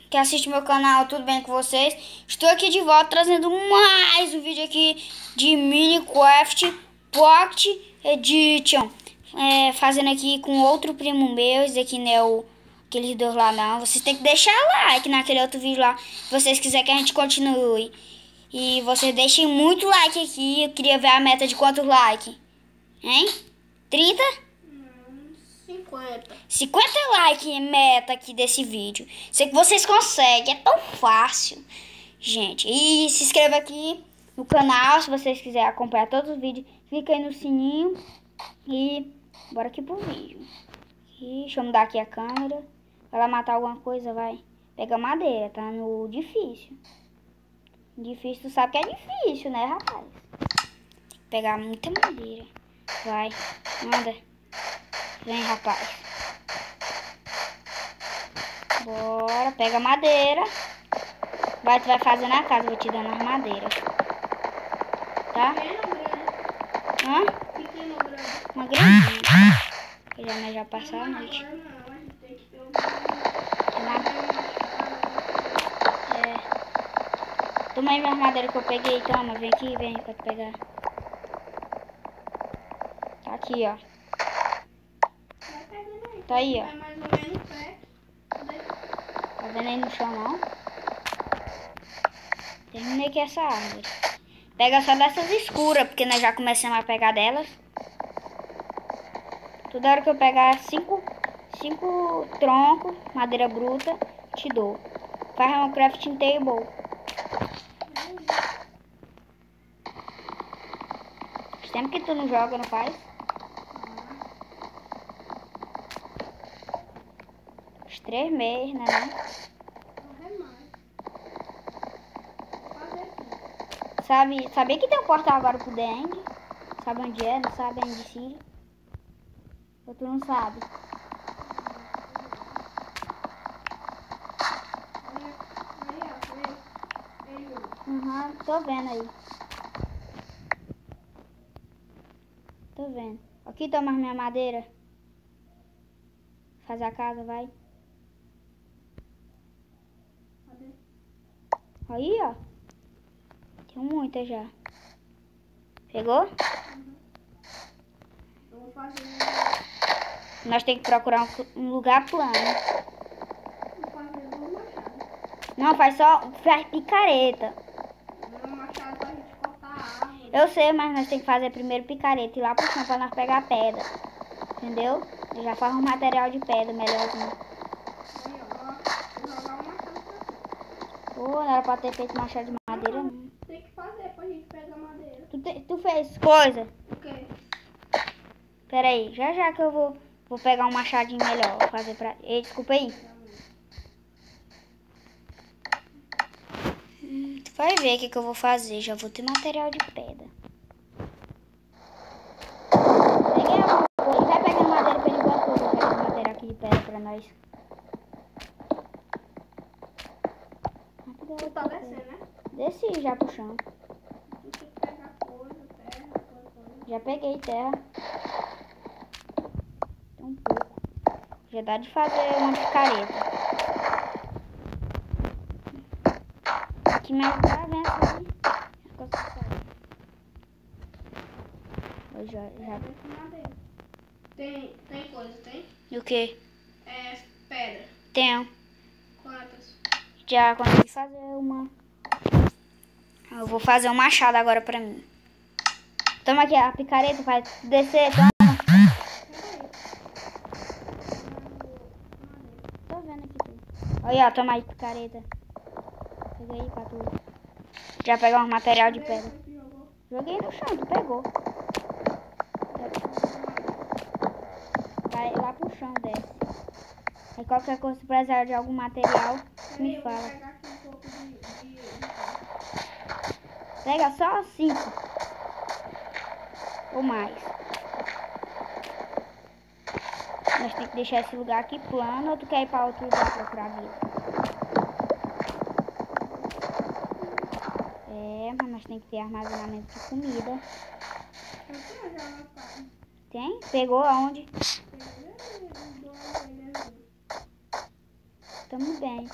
Que assiste meu canal, tudo bem com vocês? Estou aqui de volta trazendo mais um vídeo aqui de Minecraft Pocket Edition. Fazendo aqui com outro primo meu. Esse aqui não é aqueles dois lá não. Vocês têm que deixar like naquele outro vídeo lá, se vocês quiserem que a gente continue. E vocês deixem muito like aqui. Eu queria ver a meta de quantos likes, hein? 30? 50 likes meta aqui desse vídeo. Sei que vocês conseguem, é tão fácil, gente. E se inscreva aqui no canal se vocês quiserem acompanhar todos os vídeos. Clica aí no sininho e bora aqui pro vídeo. E deixa eu mudar aqui a câmera. Vai lá matar alguma coisa, vai. Pega madeira, tá no difícil. Difícil, tu sabe que é difícil, né, rapaz? Tem que pegar muita madeira. Vai, anda. Vem, rapaz. Bora, pega a madeira. Tu vai fazendo a casa, vou te dando as madeiras. Tá? Hã? Uma grande. Já passou a noite. Toma aí minhas madeiras que eu peguei, toma. Vem aqui, vem pra tu pegar. Tá aqui, ó. Tá aí, ó. Tá vendo aí no chão, não? Terminei aqui essa árvore. Pega só dessas escuras, porque nós já começamos a pegar delas. Toda hora que eu pegar 5 troncos, madeira bruta, te dou. Faz uma crafting table. Faz tempo que tu não joga, não faz? Uns 3 meses, né? Sabia que tem um portal agora pro The End? Sabe onde é? Não sabe onde City? Ou tu não sabe? Tô vendo aí. Tô vendo. Aqui, toma minha madeira. Faz a casa, vai. Aí, ó. Tem muita já. Pegou? Eu vou fazer. Nós temos que procurar um lugar plano. Vou fazer 2 machados. Não, faz picareta. Um machado pra gente cortar a árvore. Eu sei, mas nós temos que fazer primeiro picareta e lá pro chão pra nós pegar pedra. Entendeu? Eu já faz um material de pedra melhorzinho. Aí, ó. Vou jogar um machado pra Pô, não era pra ter feito machado de madeira, não. Tem que fazer pra gente pegar madeira. Tu fez coisa? O quê? Pera aí, já que eu vou pegar um machadinho melhor. Vou fazer pra... Ei, desculpa aí. Tu vai ver o que eu vou fazer. Já vou ter material de pedra. Peguei alguma coisa. Vai pegando madeira pra ele enquanto eu vou pegar madeira aqui de pedra pra nós. Tu tá descendo, né? Desci já pro chão. Tu tem que pegar coisa, terra, coisa. Já peguei terra. Tem um pouco. Já dá de fazer uma picareta. Aqui mais tá vendo aí. Eu já... Tem coisa, tem? E o que? Pedra. Tenho. Quantas? Já consegui fazer uma. Eu vou fazer um machado agora pra mim. Toma aqui a picareta pra descer. Toma. Tô vendo aqui tudo. Olha, ó, toma aí picareta. Pega aí pra tu. Já pegar um material de pedra. Joguei no chão, tu pegou. Vai lá pro chão, desce. Aí qualquer coisa, se precisar de algum material, me fala. Vou pegar aqui um pouco de... Pega só 5 ou mais. Nós temos que deixar esse lugar aqui plano, ou tu quer ir para outro lugar procurar vida? Mas nós temos que ter armazenamento de comida. Tem? Pegou aonde? Estamos bem.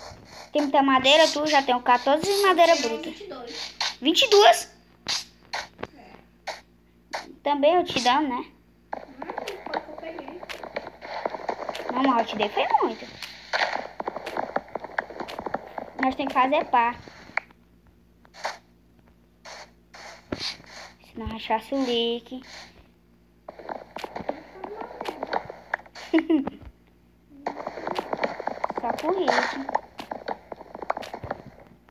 Tem muita madeira, tu já tem 14 de madeira bruta. 22. 22? É. Também eu te dando, né? Não, foi que eu peguei. Não, mas eu te dei foi muito. Nós temos que fazer pá. Senão rachasse o leque. Só por isso.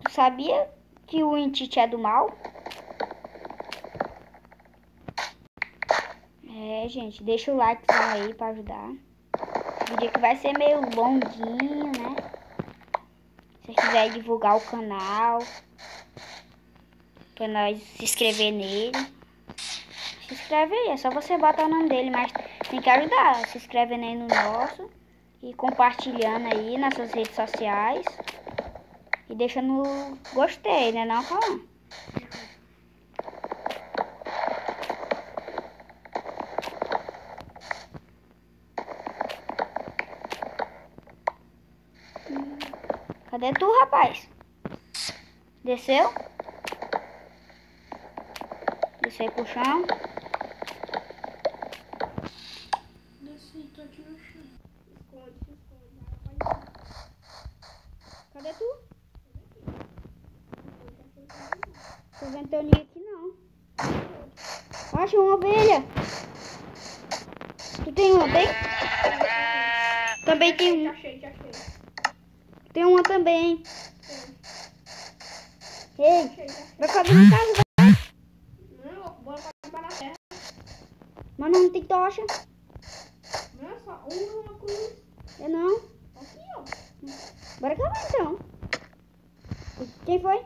Tu sabia que o Intite é do mal? É, gente, deixa o like aí pra ajudar. Esse vídeo aqui vai ser meio longuinho, né? Se você quiser divulgar o canal, pra nós se inscrever nele, se inscreve aí, é só você botar o nome dele, mas tem que ajudar, se inscrevendo aí no nosso e compartilhando aí nas suas redes sociais e deixando gostei, né não, Cauã? Cadê tu, rapaz? Desceu? Desceu pro chão. Desci, tô aqui no chão. Esconde, esconde. Cadê tu? Tô ventania aqui não. Acha uma ovelha. Tu tem uma, tem? Também tem uma. Achei. Tem uma também. Achei. Ei, vai fazer no casa. Não, bora pra na terra. Mas não tem tocha. Não é só uma cruz. É não. Aqui, ó. Bora cavar então. Quem foi?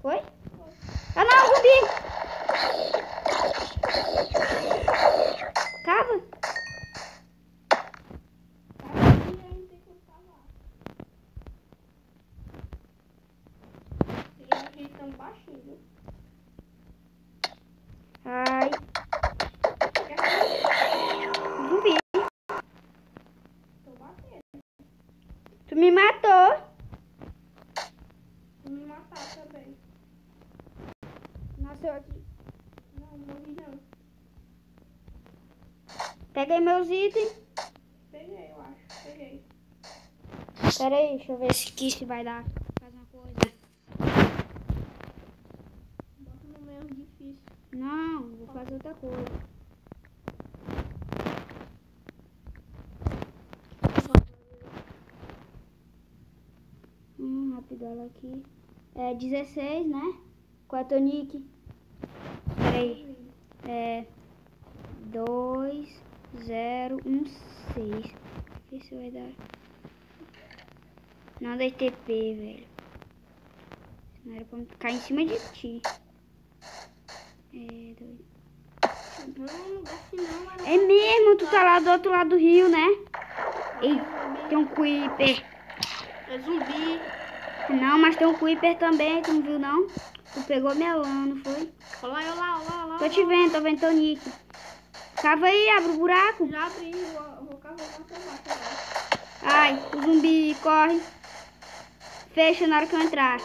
Foi? Ah não, zumbi! Cava? Ai, zumbi. Tu me matou. Vou me matar também. Nasceu aqui. Não, morri não. Peguei meus itens. Peguei, eu acho. Peguei. Pera aí, deixa eu ver se aqui se vai dar. Faz uma coisa. Bota no meio difícil. Não, vou fazer outra coisa. Rápido ela aqui. É 16, né? Qual é a tonique? Pera aí. É 2016. Vê se vai dar. Não dei TP, velho. Não era pra cair em cima de ti. É doido. Não desce não, mano. É mesmo, tu tá lá do outro lado do rio, né? Ei, tem um Creeper. É zumbi. Não, mas tem um Creeper também, tu não viu não? Tu pegou minha lã, não foi? Olha lá. Tô te vendo, tô vendo Tonique. Cava aí, abre o buraco. Já abri, vou cavar mais pra baixo agora. Ai, o zumbi corre. Fecha na hora que eu entrar.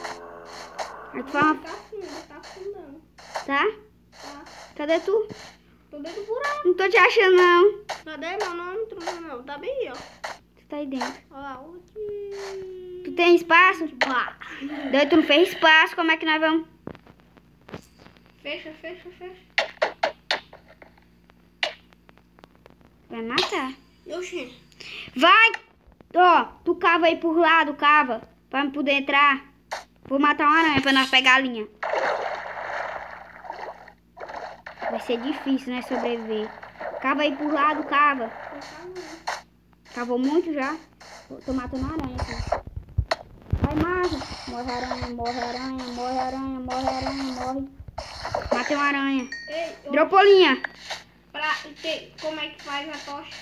Aí tu fala, Tá afundando. tá? Tá. Cadê tu? Tô dentro do buraco. Não tô te achando não. Cadê? Meu nome não. Tá bem aí, ó. Tu tá aí dentro. Olha lá, Tu tem espaço? Bah. Doido, tu não fez espaço, como é que nós vamos? Fecha. Vai matar. Oxi. Vai! Ó, tu cava aí por lado, cava. Pra eu poder entrar. Vou matar uma aranha pra nós pegar a linha. Vai ser difícil, né, sobreviver. Cava aí por lado, cava. Cavou muito já. Tô matando a aranha aqui. Vai, mata. Morre aranha. Matei uma aranha. Ei, Dropou linha. como é que faz a tocha?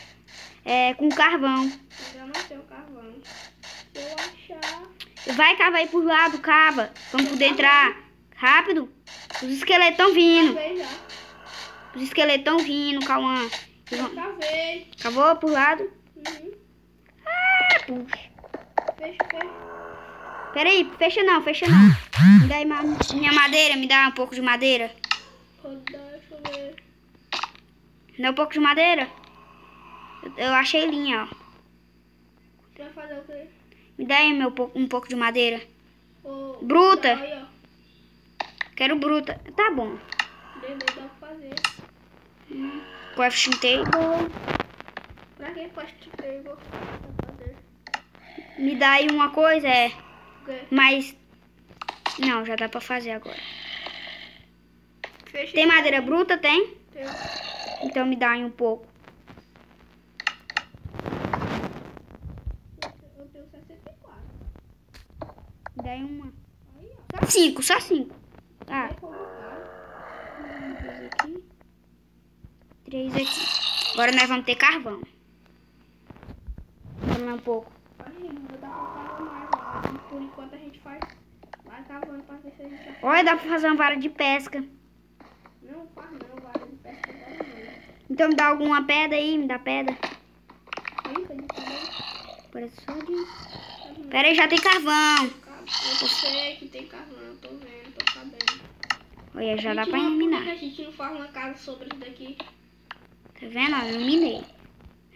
É, com carvão. Eu não tenho carvão. Se eu achar... Vai, cava aí por lado, cava. Vamos poder entrar. Rápido. Os esqueletos estão vindo. Cavei já. Os esqueletos estão vindo, Cauã. Cavei. Cavou por lado? Uhum. Ah, puxa. Peraí, fecha não. Me dá aí minha madeira, me dá um pouco de madeira. Pode dar, deixa eu ver. Me dá um pouco de madeira. Eu achei linha, ó. Você vai fazer o quê? Me dá aí um pouco de madeira. Ô, Bruta. dá aí, ó. Quero bruta. Tá bom. Dá pra fazer. Crafting table. Pra que crafting table? Pra fazer. Me dá aí uma coisa, O quê? mas... Não, já dá pra fazer agora. Fecha Tem isso madeira aí. bruta? Tem? Tem. Então me dá aí um pouco. Eu tenho 64. Me dá aí uma. Aí, ó. Só cinco. Tá. Vai colocar. 2 aqui. 3 aqui. Agora nós vamos ter carvão. Vamos um pouco. Aí, não dá pra fazer mais, ó. Por enquanto a gente vai cavando pra ver se a gente vai. Olha, dá pra fazer uma vara de pesca. Não, faz não, vara de pesca agora não. Então me dá alguma pedra aí, me dá pedra. Aí, tá de cabelo. Parece só de... Pera aí, já tem carvão. Eu sei que tem carvão, eu tô vendo, tô sabendo. Olha, já A dá gente pra não- iluminar. Por que a gente não faz uma casa sobre isso daqui? Tá vendo? Ó, iluminei.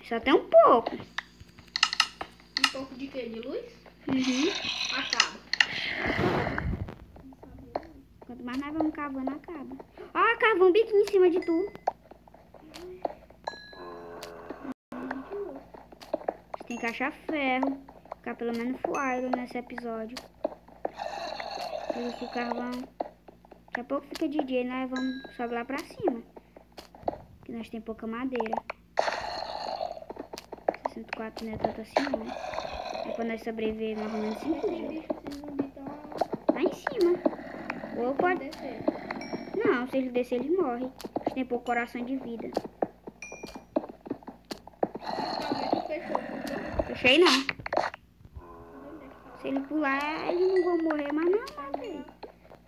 Só tem um pouco. Um pouco de quê? De luz? Uhum. Acaba. Quanto mais nós vamos cavando, acaba. Ó, carvão biquinho em cima de tudo. Você tem que achar ferro. Ficar pelo menos full iron nesse episódio. Pega aqui o carvão. Daqui a pouco fica de dia e nós vamos sobe lá pra cima. Que nós tem pouca madeira. 64 não é tanto assim, né? É pra nós sobreviver mais ou menos 5 Esse dias. bicho, esses zumbis estão Lá em cima. Ou pode... descer. Não, se ele descer, ele morre. Eles têm pouco coração de vida. Talvez tu fechou. Fechei não. Se ele pular, eles não vão morrer, mas não, velho.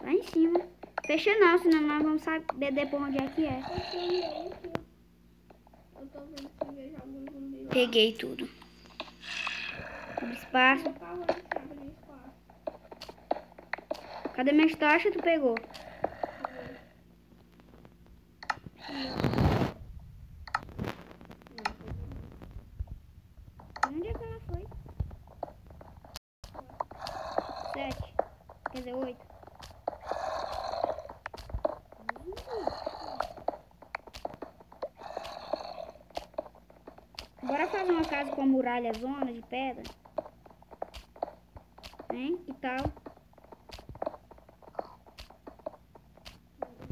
Lá em cima. Fecha não, senão nós vamos saber depois onde é que é. Eu tô vendo se vejo algum zumbi lá. Peguei tudo. Abre espaço. Eu tava ali, sabe, no espaço. Cadê minhas tochas? Tu pegou? Onde é que ela foi? 7. Quer dizer, 8. Bora fazer uma casa com a muralha zona de pedra? Hein? Que tal?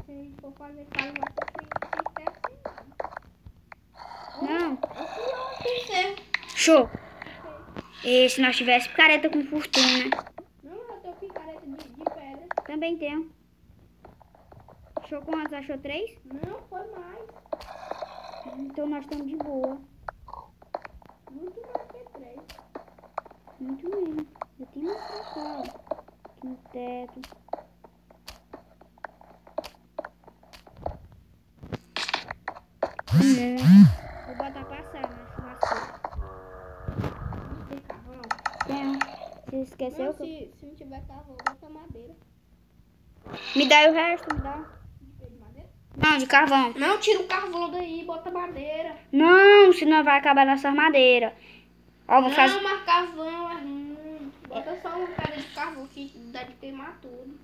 Se a gente for fazer casa, vai ter que ter assim. Não. Tem cerro. Show. E se nós tivesse picareta com fortuna? Não, eu tenho picareta de pedra. Também tem. Achou quantos? Achou 3? Não, foi mais. Então nós estamos de boa. Muito mais que 3. Muito mesmo. Eu tenho mais pra cá, ó. Aqui no teto. Vou botar passar na churrasqueira. Tem carvão? Tem. Você esqueceu Não, que... se não tiver carvão, bota madeira. Me dá aí o resto, me dá. De madeira? Não, de carvão. Não, tira o carvão daí, bota madeira. Não, senão vai acabar nossas madeiras. Ó, vou Não, fazer... mas carvão é ruim. Bota só uma pedra de carvão que dá de queimar tudo.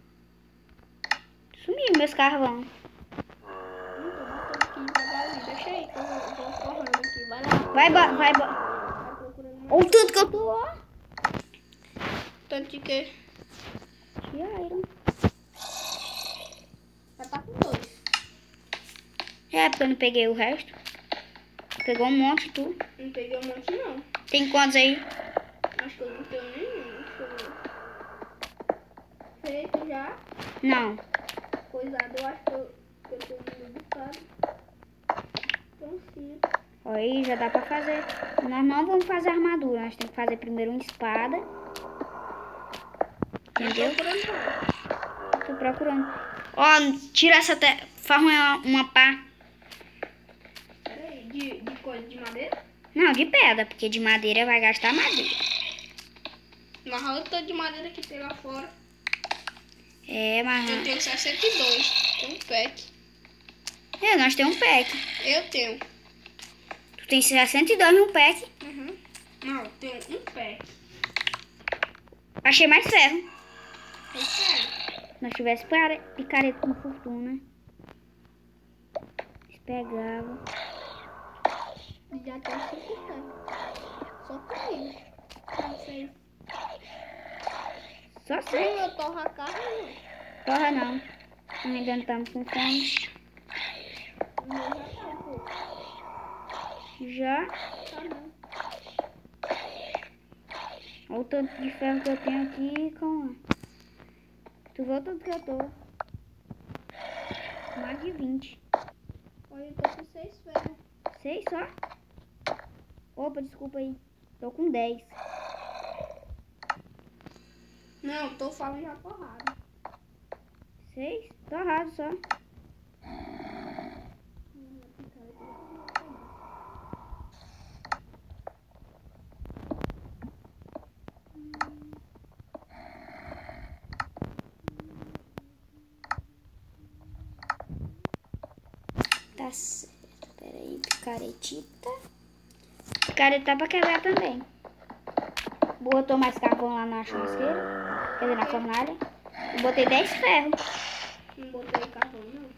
Sumiu meus carvão. Não tô botando aqui devagar ali. Deixa aí que eu vou correndo aqui. Vai lá. Vai Procurando. Olha o tanto que eu tô, ó. Tanto de quê? De iron. Já tá com 2. É, porque eu não peguei o resto. Pegou um monte, tu. Não peguei um monte, não. Tem quantos aí? Acho que eu não tenho nenhum. Deixa eu ver. Feito já. Não. Coisado, eu acho que eu tenho um bocado. Então, sim. Ó, aí já dá pra fazer. Nós não vamos fazer armadura. Nós temos que fazer primeiro uma espada. Entendeu? Tô procurando. Ó, tira essa... Faz uma pá. Peraí, de coisa de madeira? Não, de pedra, porque de madeira vai gastar madeira. Na rota de madeira que tem lá fora. É, mas... Eu tenho 62. Tem um pack. nós temos um pack. Eu tenho. Tu tem 62 no pack. Uhum. Não, eu tenho um pack. Achei mais ferro. É sério. Se nós tivesse picareta com fortuna. Eles pegavam. Já tem 5 packs. Só comigo. Não sei. Só sei. Eu torro a carne, não. Porra não. Ainda não estamos com fome. O meu já tá um pouco. Já. Tá não. Olha o tanto de ferro que eu tenho aqui com... Tu vê o tanto que eu tô. Mais de 20. Olha, eu tô com 6 ferros. 6 só? Opa, desculpa aí. Tô com 10. Não, tô falando já porrada. 6? Tô errado só. Tá certo. Pera aí, picaretita. Picareta pra quebrar também. Botou mais carvão lá na churrasqueira. Quer dizer, na fornalha. Eu botei 10 ferros. Não botei carvão, não.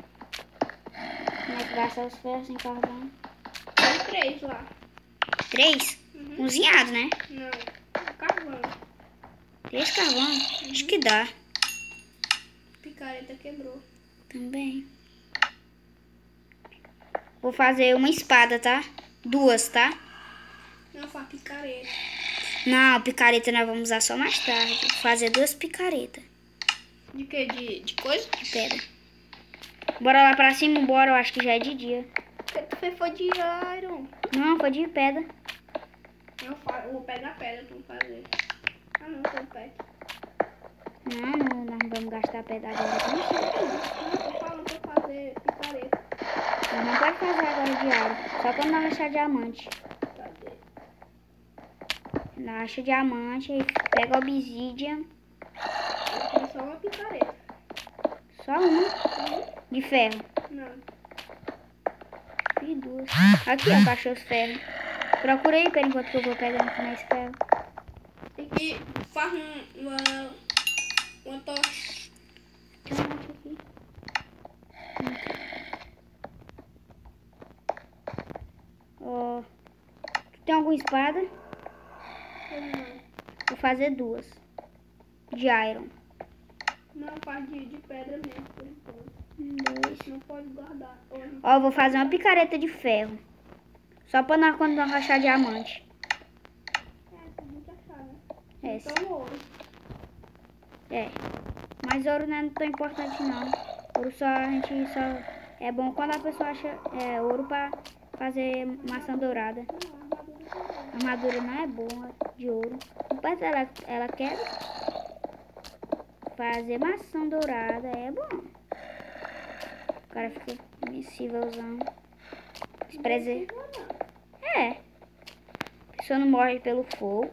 Como é que vai ser os ferros sem carvão? Tem 3 lá. 3? Uhum. Cozinhado, né? Não, carvão. 3 carvão? Acho que dá. Picareta quebrou. Também. Vou fazer uma espada, tá? 2, tá? Não, faz picareta. Não, picareta nós vamos usar só mais tarde. Vou fazer 2 picaretas De que? De coisa? de pedra. Bora lá pra cima, bora. Eu acho que já é de dia. Porque tu fez foi de iron. Não, foi de pedra. Eu vou pegar pedra pra fazer. Ah não, tem pack. Não, nós não vamos gastar pedra agora. Não, tô falando pra fazer picareta. Nós não pode fazer agora diário. Só quando nós achar diamante. Cadê? Nós acha diamante, aí pega obsidian. Eu tenho só uma picareta. Só uma de ferro. Não. E 2. Aqui, ó, baixou os ferros. Procura aí, por enquanto que eu vou pegando mais ferro. Tem que fazer uma tocha. Tem um monte aqui. Ó. Tu tem alguma espada? Não. Vou fazer 2. De iron. Não, faz de pedra mesmo, por enquanto. 2. Não pode guardar. Olha. Ó, vou fazer uma picareta de ferro. Só pra nós quando nós achar diamante. Tem muito achar, né? É. Então ouro. É. Mas ouro não é tão importante não. Ouro só a gente só é bom quando a pessoa acha ouro pra fazer maçã dourada. A armadura não é boa de ouro. Mas ela quer fazer maçã dourada, é bom. O cara fica invencívelzão. Despreze. É. A pessoa não morre pelo fogo.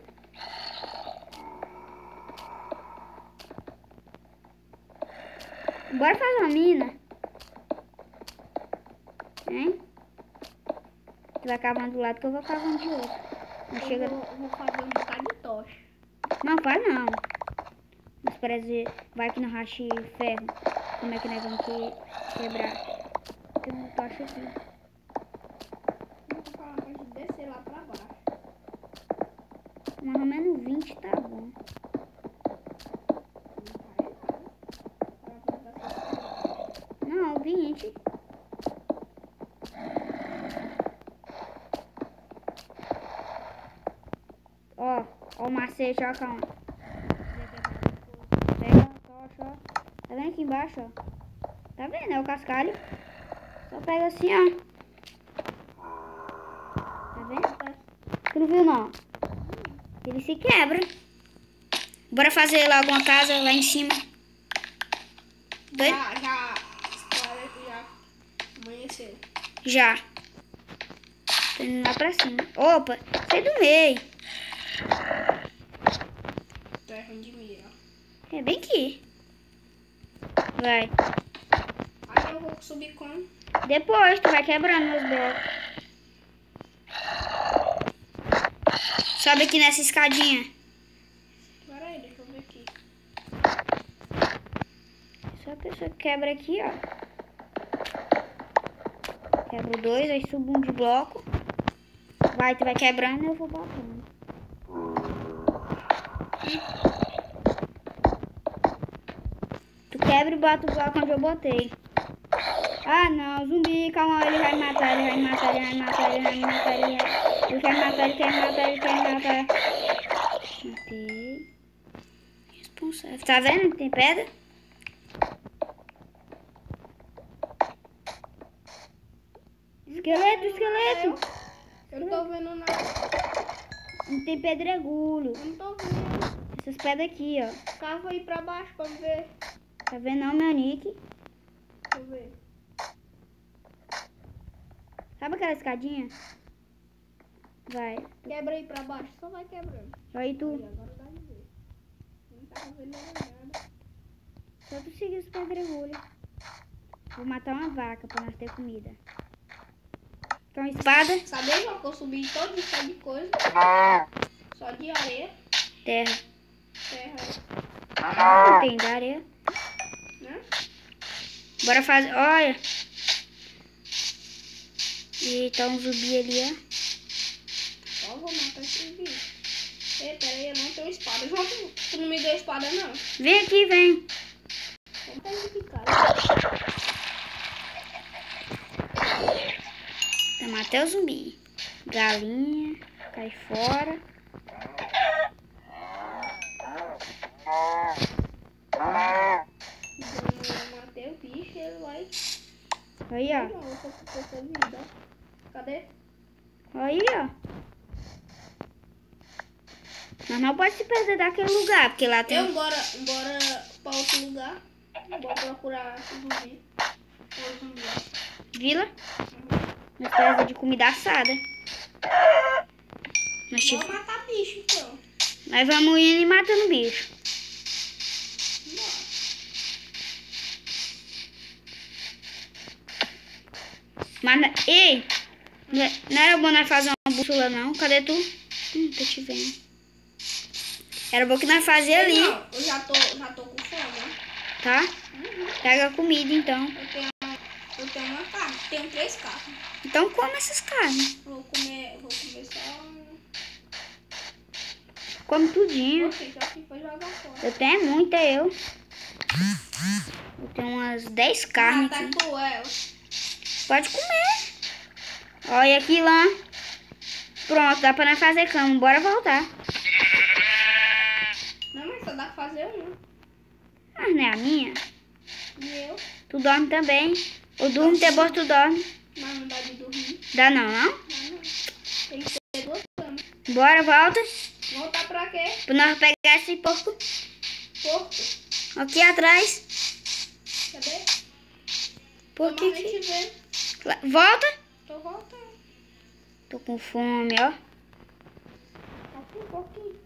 Bora fazer uma mina. Hein? Tu vai cavando do lado que eu vou cavando de outro. Não chega... Eu vou fazer um bocado de tocha. Não, faz não. Mas parece... Vai que não rache ferro. Como é que nós vamos quebrar? Tem uma tocha aqui. Eu vou falar pra gente descer lá pra baixo. Mais ou menos 20 tá bom. Não, 20. Ó o macete, ó, calma. Pega a tocha, ó. Tá vendo aqui embaixo, ó? Tá vendo? É o cascalho. Só pega assim, ó. Tá vendo? Tu não viu, não? Ele se quebra. Bora fazer lá alguma casa lá em cima. Doido? Já amanheceu. Já. Tô indo lá pra cima. Opa, sai do meio. Tá é ruim de mira. É bem aqui. Vai. Aí eu vou subir como? Depois tu vai quebrando meus blocos. Sobe aqui nessa escadinha. Pera aí, deixa eu ver aqui. Só a pessoa quebra aqui, ó. Quebro 2, aí subo um de bloco. Vai, tu vai quebrando e eu vou batendo. Tu quebra e bota o bloco onde eu botei. Ah não, zumbi, calma, ele vai me matar, ele vai me matar, ele vai me matar, ele vai me matar, ele quer me matar, ele quer me matar, ele quer me matar. Matei. Responsável. Tá vendo que tem pedra? Esqueleto, esqueleto. Eu não tô vendo nada. Não tem pedregulho. Eu não tô vendo. Essas pedras aqui, ó. Cava aí pra baixo pra ver. Tá vendo não, meu nick? Deixa eu ver. Sabe aquela escadinha? Vai. Quebra aí pra baixo, só vai quebrando. Aí tu. Aí, agora dá de ver. Não tava vendo nada. Só tu seguir os pedregulhos. Vou matar uma vaca pra nós ter comida. Então, espada. Sabia, João, que eu subi todo isso de coisa? Só de areia. Terra. Terra, Não tem da areia. né? Bora fazer. Olha. E tá um zumbi ali, ó. Só vou matar esse bicho. Ei, peraí, eu não tenho espada. João, tu não me deu espada, não. Vem aqui, vem. Vamos pegar aqui, cara. Eu matei o zumbi. Galinha. Cai fora. Eu matei o bicho e ele vai. Aí, ó. Não, eu tô com pouca vida. Cadê? Aí, ó. Mas não pode se perder daquele lugar, porque lá tem... Bora pra outro lugar. Bora procurar zumbi. Ou zumbi. Vila. Nós precisamos de comida assada. Nós, Vamos matar bicho, então. nós vamos indo e matando bicho. Bora. Mas, ei, não era bom nós fazer uma bússola, não? Cadê tu? Tô te vendo. Era bom que nós fazia ali, Não, eu já tô com fome, né? tá? Pega a comida, então. Eu tenho uma carne, tenho 3 carnes. Então come essas carnes. Vou comer só Come tudinho. Oxi, já que foi jogar fora. Eu tenho muita, eu. Eu tenho umas 10 carnes Tá aqui. cruel. Pode comer. Olha aqui lá. Pronto, dá pra nós fazer cama. Bora voltar. Não, mas só dá pra fazer um. Ah, não é a minha? E eu? Tu dorme também. Eu durmo, depois tu dorme. Mas não dá de dormir. Dá não, não? Não. Tem que ter 2 camas. Bora, volta. Voltar pra quê? Pra nós pegar esse porco Porco. aqui atrás. Cadê? Porco Toma aqui. leite verde. Volta. Tô voltando. Tô com fome, ó. Aqui um pouquinho.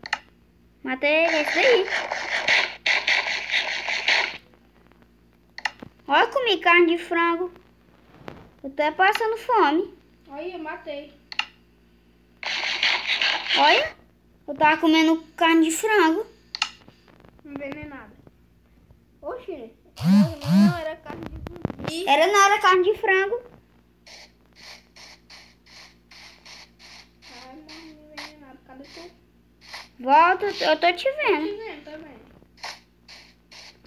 Matei esse daí. Olha, comi carne de frango. Eu tô passando fome. Aí, eu matei. Olha, eu tava comendo carne de frango. Envenenada. Oxi. Não, era carne de zumbi. Não era carne de frango. Ai, morri envenenado. Cadê tu? Volta, eu tô te Tô vendo. te vendo também.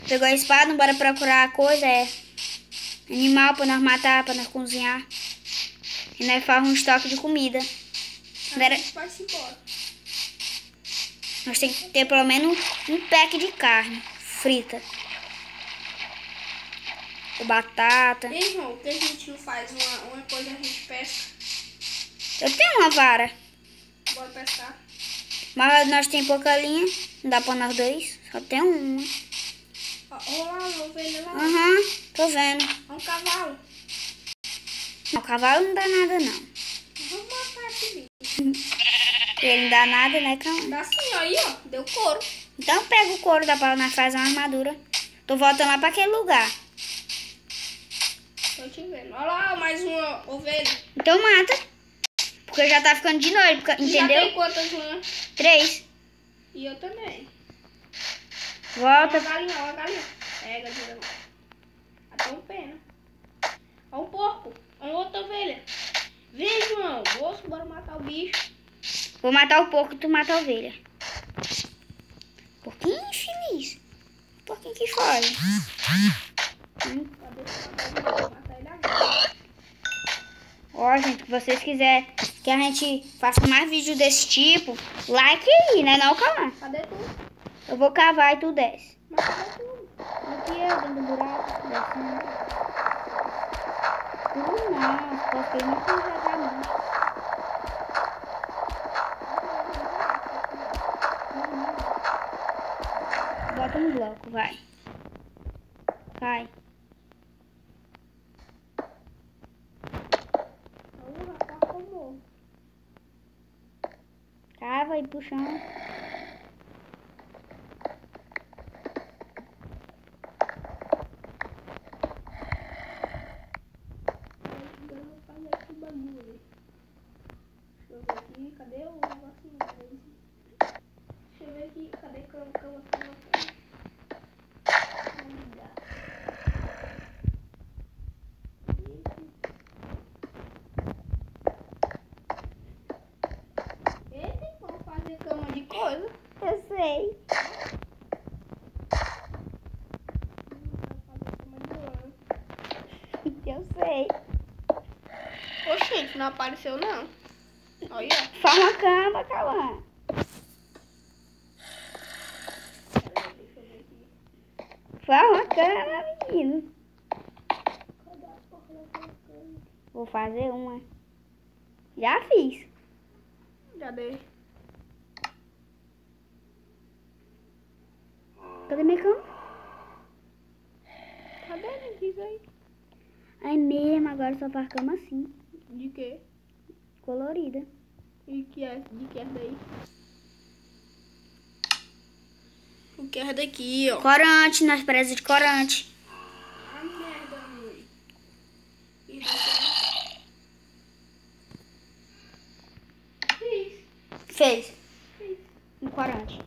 Pegou a espada, bora procurar a coisa, animal pra nós matar, pra nós cozinhar. E nós faz um estoque de comida. A gente vai se embora. Nós temos que ter pelo menos um pack de carne frita. Com batata. E, João, por que a gente não faz uma coisa, a gente pesca? Eu tenho uma vara, Bora pescar. mas nós temos pouca linha. Não dá pra nós dois, só tem uma. Ó lá, vou ver ele lá. Aham, tô vendo. É um cavalo. Não, o cavalo não dá nada, não. Vamos matar esse bicho. Ele não dá nada, né, calma? Dá assim, ó, aí, ó. Deu couro. Então pega o couro, dá pra nós fazer uma armadura. Tô voltando lá pra aquele lugar. Tô te vendo. Olha lá, mais uma ovelha. Então mata. Porque já tá ficando de noite, Já entendeu? tem quantas lãs? 3. E eu também. Volta. Olha a galinha. Pega, tira. Até um pena. Olha um porco. Olha outra ovelha. Vem, João. Moço, bora matar o bicho. Vou matar o porco, tu mata a ovelha. Porquinho infeliz. Porquinho que foge. Matar ele agora. Ó, gente, se vocês quiserem que a gente faça mais vídeo desse tipo, like aí, né não, Calma? Cadê tu? Eu vou cavar e tu desce. Mas cadê tu? Aqui eu, dentro do buraco, descendo. Tudo não, porque não precisa jogar muito. Bota um bloco, vai. Vai. Cava e puxando. Deixa eu ver aqui, cadê o negocinho? Deixa eu ver aqui, cadê cama? Eita, vamos fazer cama de coisa. Eu sei. Eu sei. Oxente, não apareceu não. Olha. Faz uma cama, Calma. Deixa eu ver aqui. Faz uma cama, menino. Cadê a porra da cama? Vou fazer uma. Já fiz. Já dei. Cadê minha cama? Cadê? Me diz aí. É mesmo, agora só faz cama assim. De quê? Colorida. E que é? De que é daí? O que é daqui, ó? Corante, nós precisamos de corante. Ah, merda, mãe. Fez. Um corante.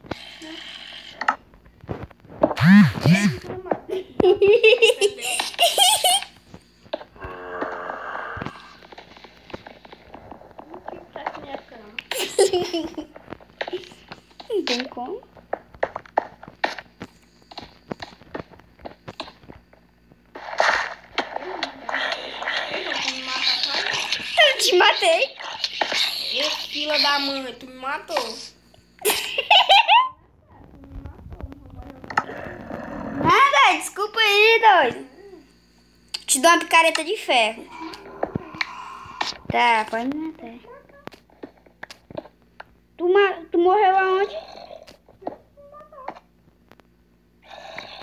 Não tem como. Eu te matei. Esse fila da mãe, tu me matou. Nada, desculpa aí, doido. Te dou uma picareta de ferro. Tá, pode me matar. Tu morreu aonde?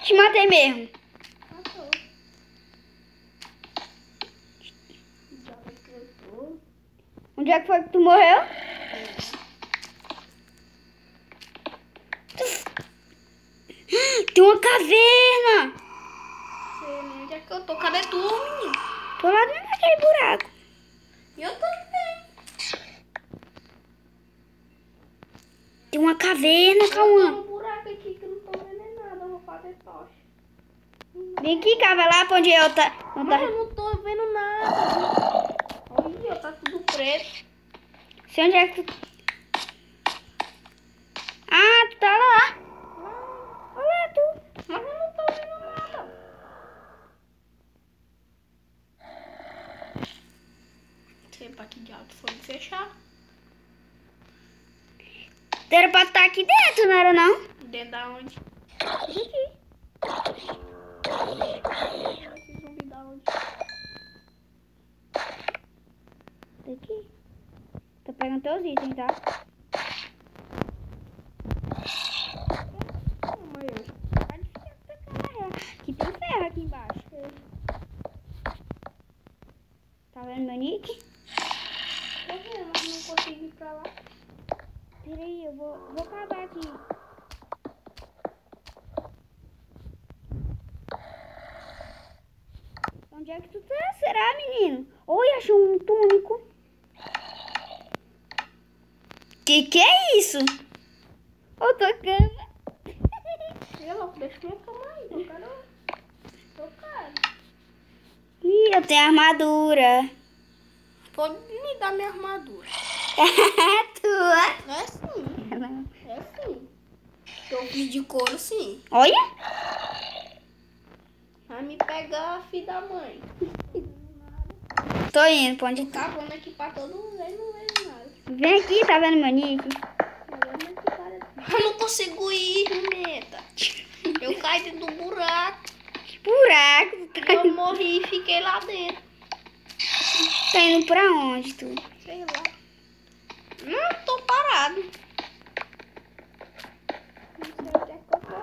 Te matei mesmo. Matou. Onde é que foi que tu morreu? Tem uma caverna. Sei nem onde é que eu tô. Cadê tu, menino? Tô lá dentro daquele buraco. E eu também. Tem uma caverna, Eu tô Cauã. no buraco aqui que eu não tô vendo nada. Eu vou fazer tocha. Vem aqui, cava lá pra onde eu tá. Não Mas tá. eu não tô vendo nada. Olha, tá tudo preto. Sei onde é que tu. Ah, tu tá lá. Olha tu. Mas eu não tô vendo nada. Sei pra que diabo foi me fechar. Era pra estar aqui dentro, não era não? Dentro da onde? Aqui. Esse zumbi da onde? Daqui. Tô pegando teus itens, tá? Amanhã. Tá difícil pra carregar. Aqui tem ferro aqui embaixo. Tá vendo meu nick? Tô vendo, mas não consigo ir pra lá. Peraí, eu vou cavar aqui. Onde é que tu tá? Será, menino? Oi, achou um túnico. Que é isso? Ô, tua cama. Deixa minha cama aí, eu quero. Ih, eu tenho armadura. Pode me dar minha armadura. É tua. É sim. Não. É sim. Eu fiz de couro sim. Olha. Vai me pegar, filho da mãe. Tô indo, pra onde tá? Cavando aqui pra todo mundo, aí não vejo nada. Vem aqui, tá vendo meu nick? Eu não consigo ir, meta. Eu caí dentro do buraco. Buraco. Eu morri e fiquei lá dentro. Tá indo pra onde, tu? Sei lá. Não, tô parado. Não sei onde é que eu tô.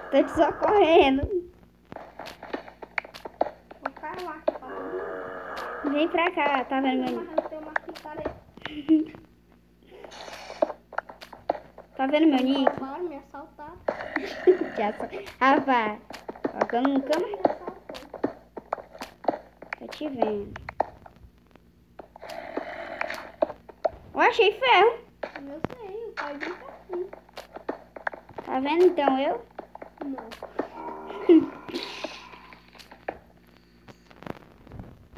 Tô te socorrendo. Vou cair lá aqui pra todo mundo. Vem pra cá, tá vendo meu nick? Mas eu tenho uma picareta. Tá vendo meu nick? Roubaram, me assaltaram. Já só. Rapaz, ó, que eu nunca mais Me assaltou. tô te vendo. Eu achei ferro. Eu sei, eu caí bem pertinho. Tá vendo então eu? Não.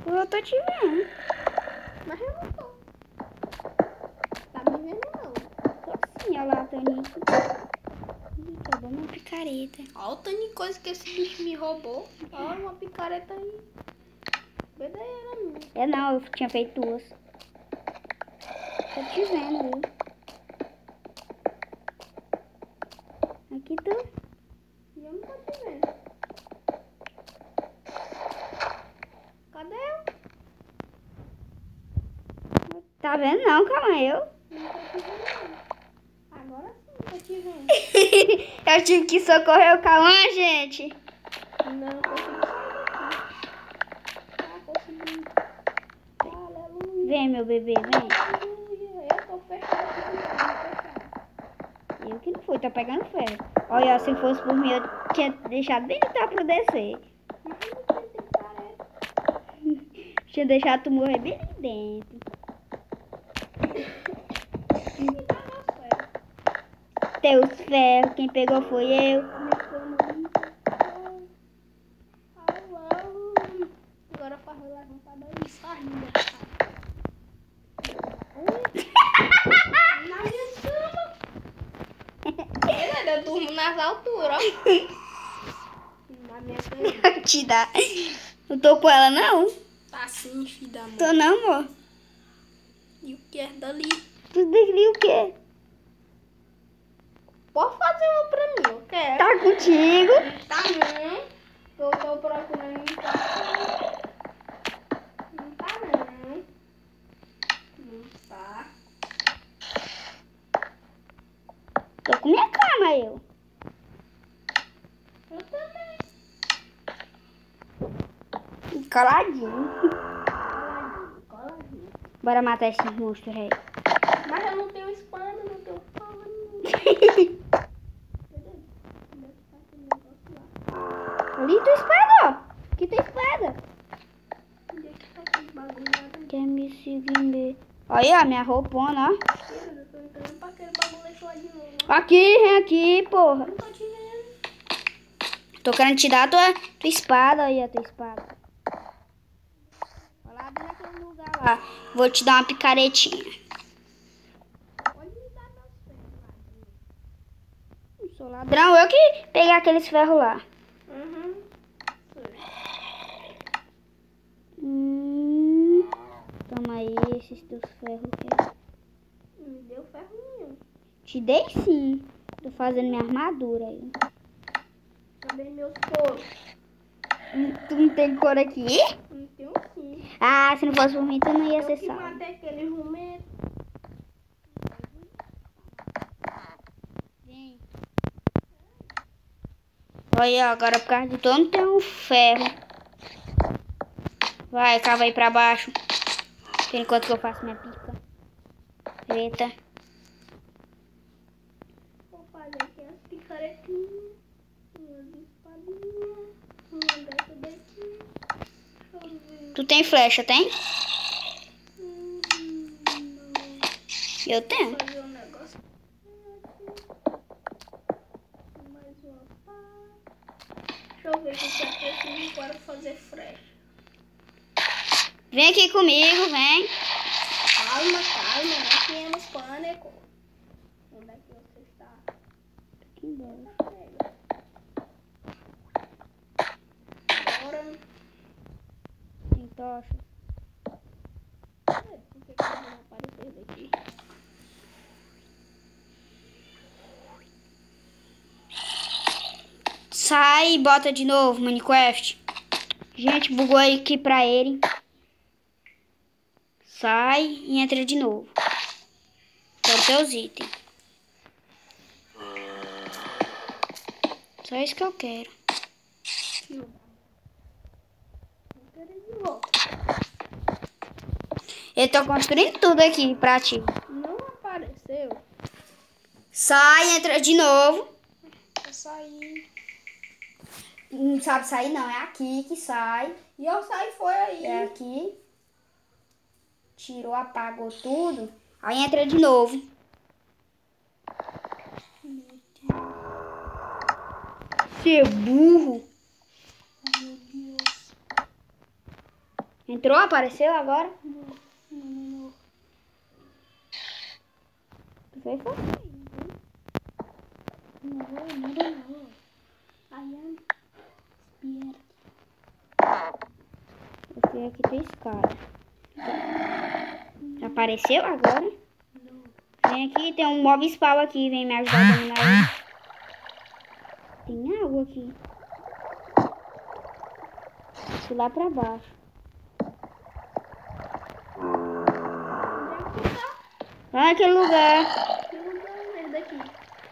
Eu tô te vendo. Mas eu não tô. Tá me vendo não. Tô sim, olha lá, teu nick. Ih, pegou uma picareta. Olha o tanto de coisa que esse bicho me roubou. Olha uma picareta aí. Bedeira minha. É não, eu tinha feito duas. Tô te vendo, viu? Aqui tu. E eu não tô te vendo. Cadê eu? Tá vendo não, calma eu. Não tô te vendo não. Agora sim tô te vendo. Eu tive que socorrer o Cauã, gente. Não consegui sair daqui. Ah, consegui. Aleluia. Vem, meu bebê, vem. Aleluia. Eu tô fechado. Eu que não fui, tô pegando ferro. Olha, se fosse por mim, eu tinha deixado bem tá pra descer. Mas eu não tenho picareta. Tinha deixado tu morrer bem ali dentro. Me dá meu ferro. Teus ferros, quem pegou foi eu. Minha cama limpa. Agora faz eu levantar daí. Sai, minha Na minha cama. Eu durmo nas alturas, ó. Na minha cama. Te dá. Não tô com ela, não? Tá assim, filho da mãe. Tô não, amor. E o que é dali? Tu desliga o quê? Pode fazer uma pra mim, eu quero. Tá contigo. Tá não. Eu tô procurando em casa. Não tá não. Não tá. Tô com minha cama, eu. Eu também. Coladinho. Coladinho. Bora matar esse monstro, rei. Mas eu não tenho espada, não tenho pau. Ali tua espada, ó. Aqui tua espada. Onde é que tá aquele bagulho? Quer me seguir? Olha, minha roupona, ó. Eu tô entrando pra aquele bagulho lá de novo. Aqui, vem aqui, porra. Não tô te vendo. Tô querendo te dar a tua espada aí, a tua espada. Vai lá bem naquele lugar lá. Vou te dar uma picaretinha. Pode me dar meus ferros lá. Não sou ladrão, eu que peguei aqueles ferros lá. Uhum. Toma aí esses teus ferros. Que... Me deu ferro nenhum. Te dei sim. Tô fazendo minha armadura aí. Também meus coros. Tu não tem cor aqui? Não tenho sim. Ah, se não fosse por mim, tu não ia Eu ser que salvo. matei aquele jumento. Vem. Olha, agora por causa de tu não tem um ferro. Vai, cava aí pra baixo. Por enquanto que eu faço minha pica. Eita. Vou fazer aqui as picaretinhas. Umas espadinhas. Uma dessa daqui. Deixa eu Tu tem flecha, tem? Eu tenho. Vou fazer um negócio. Mais uma pá. Deixa eu ver o que eu preciso para fazer flecha. Vem aqui comigo, vem. Calma, calma, não temos pânico. Onde é que você está? Aqui embaixo. Agora. Tem tocha. Por que que eu vou aparecer daqui? Sai e bota de novo, Minecraft. Gente, bugou aqui pra ele. Sai e entra de novo. Quero teus itens. Só isso que eu quero. Eu tô construindo tudo aqui pra ti. Não apareceu. Sai, entra de novo. Eu saí. Não sabe sair não, é aqui que sai. E eu saí foi aí. É aqui. Tirou, apagou tudo. Aí entra de novo. Você é burro. Meu Deus. Entrou, apareceu agora? Não. Tu fez foi. Não. I am scared. Eu fui aqui tua escada. Apareceu agora? Não. Vem aqui, tem um mob spawn aqui. Vem me ajudar a dominar ele. Tem água aqui. Fui lá pra baixo. Onde é que tá? Olha aquele lugar. Que lugar é esse daqui?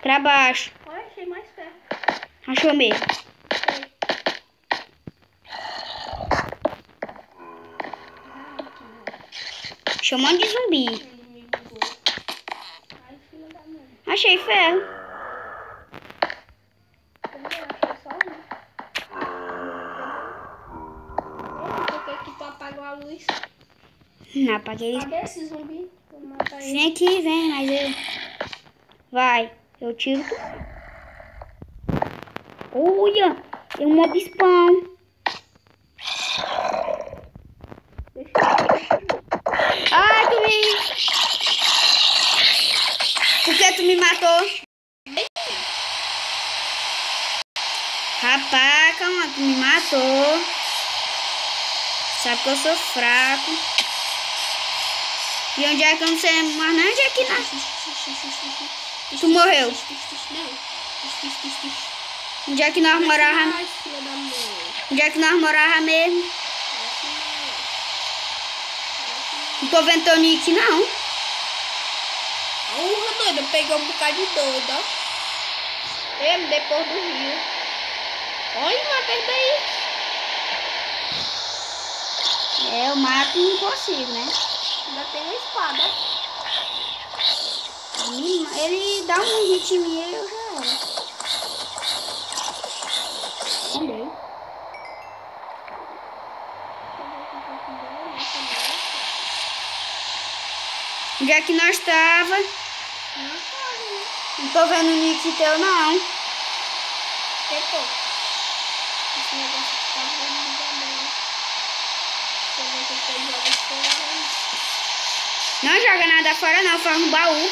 Pra baixo. Olha, achei mais perto. Achou mesmo. Sei. Achou um monte de zumbi. Ele me bugou. Ai, filha da mãe. Achei ferro. Cadê? Achei só um. Ei, por que que tu apagou a luz? Não, apaguei. Cadê esse zumbi? Vou matar ele. Vem aqui, vem, mas eu... Vai, eu tiro tu. Olha, tem um mob spawn. Deixa eu... Ai, tu me... Por que tu me matou? Rapaz, calma, tu me matou. Sabe que eu sou fraco. E onde é que eu não sei mais nem onde é que tu morreu? Onde é que nós morava? Ai, filha da mãe. Onde é que nós morava mesmo? Não tô vendo teu nick, não. Doida, eu peguei um bocado de doido, ó. Depois do rio. Olha, matei daí. É, eu mato e não consigo, né? Ainda tem uma espada. Ele dá um hit em mim e eu já era. Também. Onde é que nós tava? Não tô vendo o nick teu, não. Depois. Esse negócio aqui tá vendo também. Deixa eu ver o que eu jogo fora. Não joga nada fora, não. Faz um baú.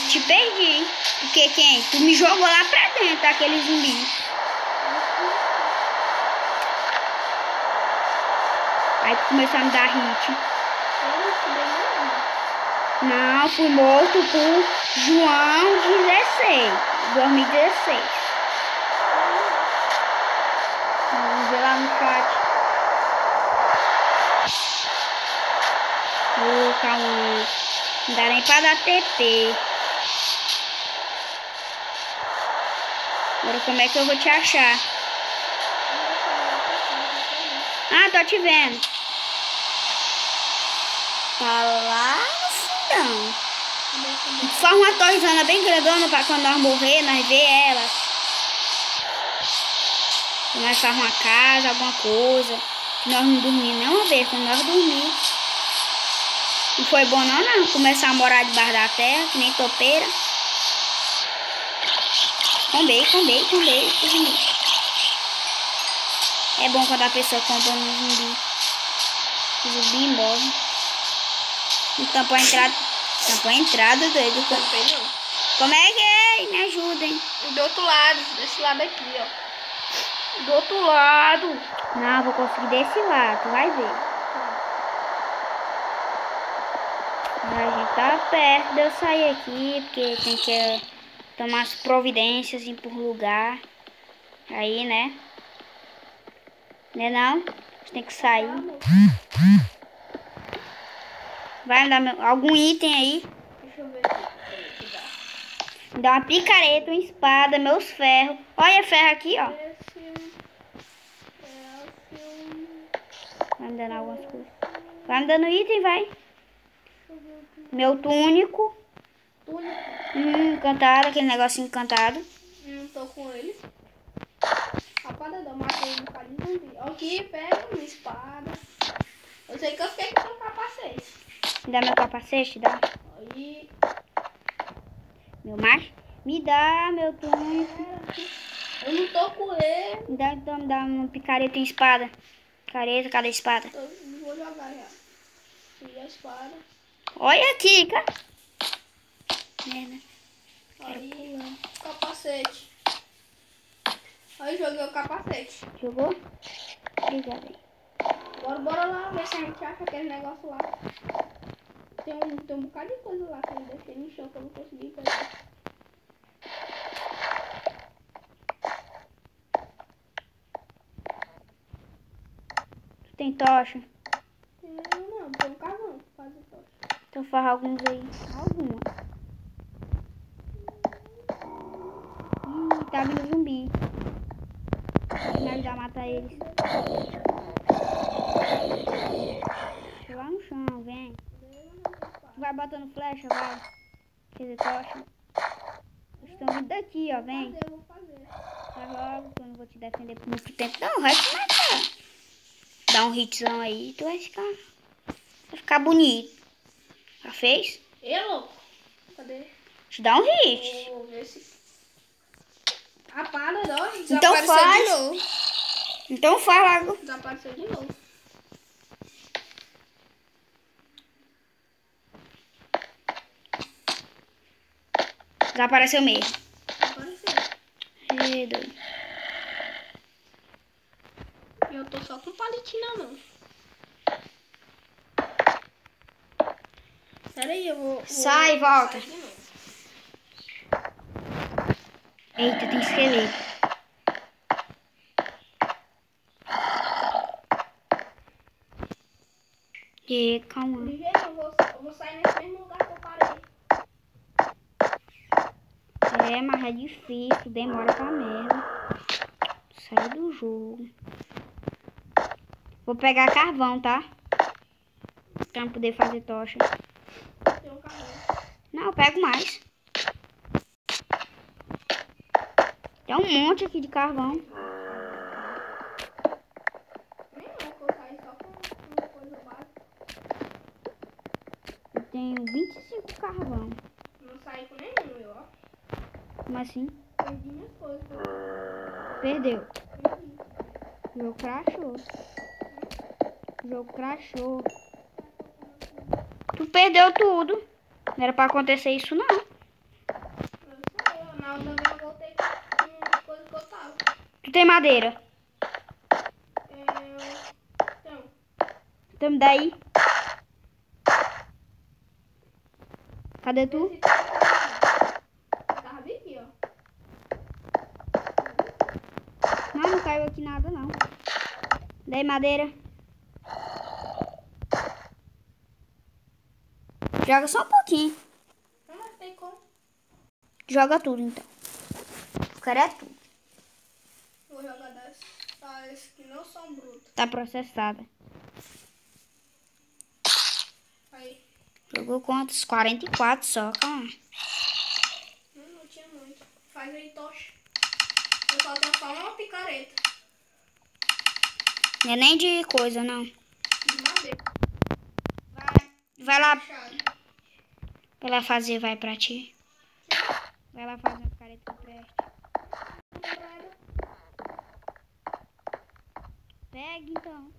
Te perdi. Porque quem? Tu me jogou lá pra dentro, aquele zumbi. Aí tu começou a me dar hit. Não, fui morto por João 2016. Vamos ver lá no chat. Calma. Não dá nem pra dar TP. Agora como é que eu vou te achar? Ah, tô te vendo. Tá lá no fundão. Faz uma torrezona bem grandona pra quando nós morrer, nós ver ela. Nós arrumar uma casa, alguma coisa. Nós não dormimos nenhuma vez. Quando nós dormimos, não foi bom não. Começar a morar debaixo da terra, que nem topeira. Combei. É bom quando a pessoa compra um zumbi. O zumbi morre. Não tampou a entrada. Tampou a entrada, doido. Tampei não. Como é que é? Me ajudem. Do outro lado, desse lado aqui, ó. Do outro lado. Não, vou conseguir desse lado, tu vai ver. A gente tá perto de eu sair aqui, porque tem que tomar as providências, ir por lugar. Aí, né? Né não? A gente tem que sair. Vai me dar algum item aí? Deixa eu ver aqui. Me dá uma picareta, uma espada, meus ferros. Olha ferro aqui, ó. Vai me dando algumas coisas. Vai me dando item, vai. Meu túnico. Encantado, aquele negocinho encantado. Não tô com ele. Rapada, eu matei um bocadinho de zumbi. Aqui, pega uma espada. Eu sei que eu fiquei com o capacete. Me dá meu capacete, dá. Aí. Meu macho? Me dá meu túnico. Eu não tô com ele. Me dá uma picareta e espada. Picareta, cadê a espada? Eu vou jogar já. E a espada. Olha aqui, cara. Merda. Aí, capacete. Aí joguei o capacete. Jogou? Obrigada aí. Bora lá ver se a gente acha aquele negócio lá. Tem um bocado de coisa lá que eu deixei no chão que eu não consegui pegar. Tu tem tocha? Não, tem um carvão pra fazer tocha. Então faz alguns aí. Algumas. Tá vindo zumbi. Me ajudar a matar eles. Tô lá no chão, vem. Tu vai botando flecha, vai. Quer dizer, tocha. Eles estão vindo daqui, ó, vem. Eu vou fazer. Tá logo, que eu não vou te defender por muito tempo. Não, vai te matar. Dá um hitzão aí, tu vai ficar bonito. Já fez? Louco. Cadê? Te dá um hit. Vou ver se... Rapada, ó. Então faz. De novo. Então faz logo. Desapareceu de novo. Desapareceu mesmo. Desapareceu. Doido. E eu tô só com palitinho na mão. Pera aí, eu vou... Sai, volta. sair de novo. Eita, tem esqueleto. E calma. Ligeiro, eu vou sair nesse mesmo lugar que eu parei. É, mas é difícil, demora pra merda. Sai do jogo. Vou pegar carvão, tá? Pra poder fazer tocha. Tem um carvão. Não, eu pego mais. Tem um monte aqui de carvão. Nem não, que eu saí só com uma coisa básica. Eu tenho 25 carvão. Não saí com nenhum, eu, ó. Como assim? Perdi minhas coisas. Perdeu. Perdi. O jogo crashou. O jogo crashou. Tu perdeu tudo. Não era pra acontecer isso, não. Eu sei, na outra vez eu voltei com as coisas que eu tava. Tu tem madeira? Então, Então me dá aí. Cadê tu? esse tava bem aqui, ó. Não caiu aqui nada, não. Dei madeira. Joga só um pouquinho. Não, mas tem como. Joga tudo, então. Eu quero é tudo. Vou jogar das que não são brutas. Tá processada. Aí. Jogou quantos? 44 só, calma. Não tinha muito. Faz aí, tocha. Eu só tenho só uma picareta. Não é nem de coisa, não. De madeira. Vai lá. Fechado. Vai lá fazer, vai pra ti. Vai lá fazer uma careta que preste. Pega então.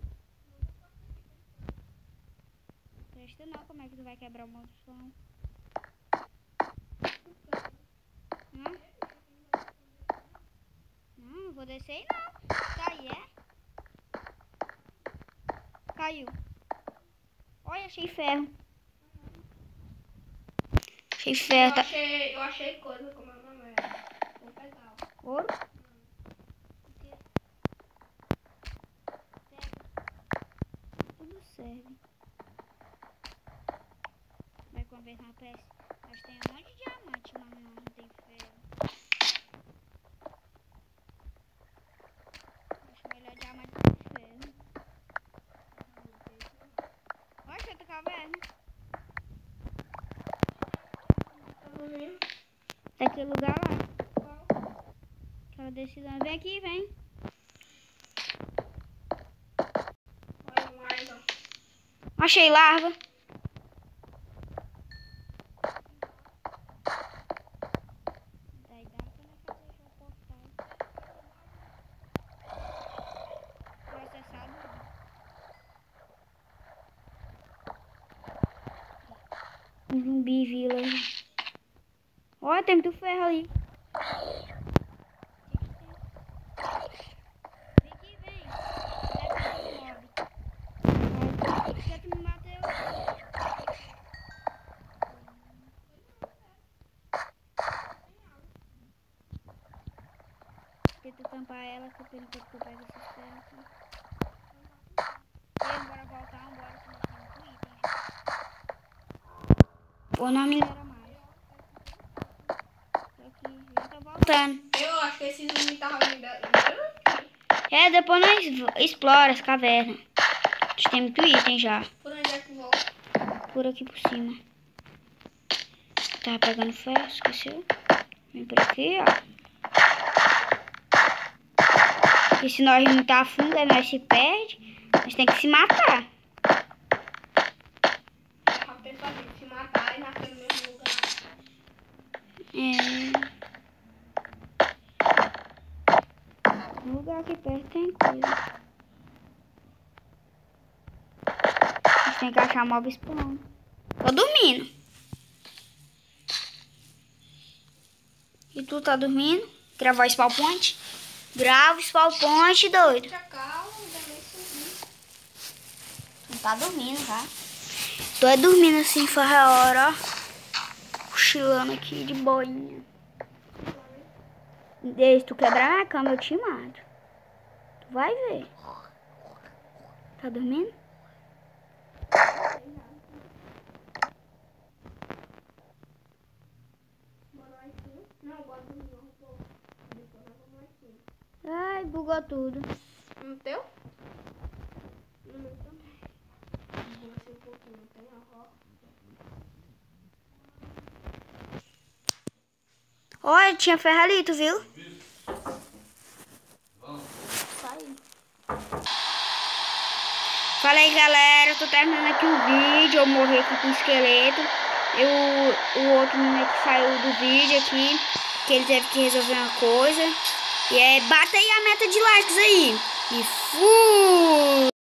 Presta não, como é que tu vai quebrar o maldição? Não? Não vou descer aí não. Tá aí, é? Caiu. Olha, achei ferro. Achei ferro. Eu achei coisa como é o nome. Vou pegar. Ouro? Tudo serve. Vai converter uma peça. Mas tem um monte de diamante, mas não tem ferro. Acho melhor diamante do que ferro. Olha outra caverna. Daquele lugar lá. Aquela decisão. Vem aqui, vem. Olha mais, ó. Achei larva. Daí dá pra fazer já o portal. Processado. Um zumbi village. Olha, tem muito ferro ali. Vem aqui, vem. Por que tu me bateu? Tenta tampar ela, que eu perguntei que eu pego esses ferros aqui. Bora voltar, bora, que nós temos muito item já. Ou não minera mais. Tô aqui, já tô voltando. Eu acho que esse zumbi tava vindo. É, depois nós explora as cavernas. A gente tem muito item já. Por onde é que volta? Por aqui por cima. Tava pegando ferro, esqueceu? Vem por aqui, ó. E se nós não tá a fundo, aí nós se perde. Nós tem que se matar. A pessoa tem que se matar e nascer no mesmo lugar. No lugar aqui perto tem coisa. A gente tem que achar mob spawn. Tô dormindo. E tu tá dormindo? Gravar o spawn point? Grava o spawn point, doido. Calma, ainda nem subi. Não tá dormindo, já. Tô é dormindo assim, faz a hora, ó. Cochilando aqui de boinha. E se tu quebrar minha cama, eu te mato. Tu vai ver. Tá dormindo? Bora lá em cima. Não, bora dormir um pouco. Depois nós vamos lá em cima. Ai, bugou tudo. No teu? No meu também. Vou ser um pouquinho, não tem a roda. Olha, tinha ferro ali, tu viu? Saiu. Fala aí, galera. Eu tô terminando aqui o vídeo. Eu morri aqui com o esqueleto. O outro menino que saiu do vídeo aqui, que ele teve que resolver uma coisa. E bata aí a meta de likes aí. E fui!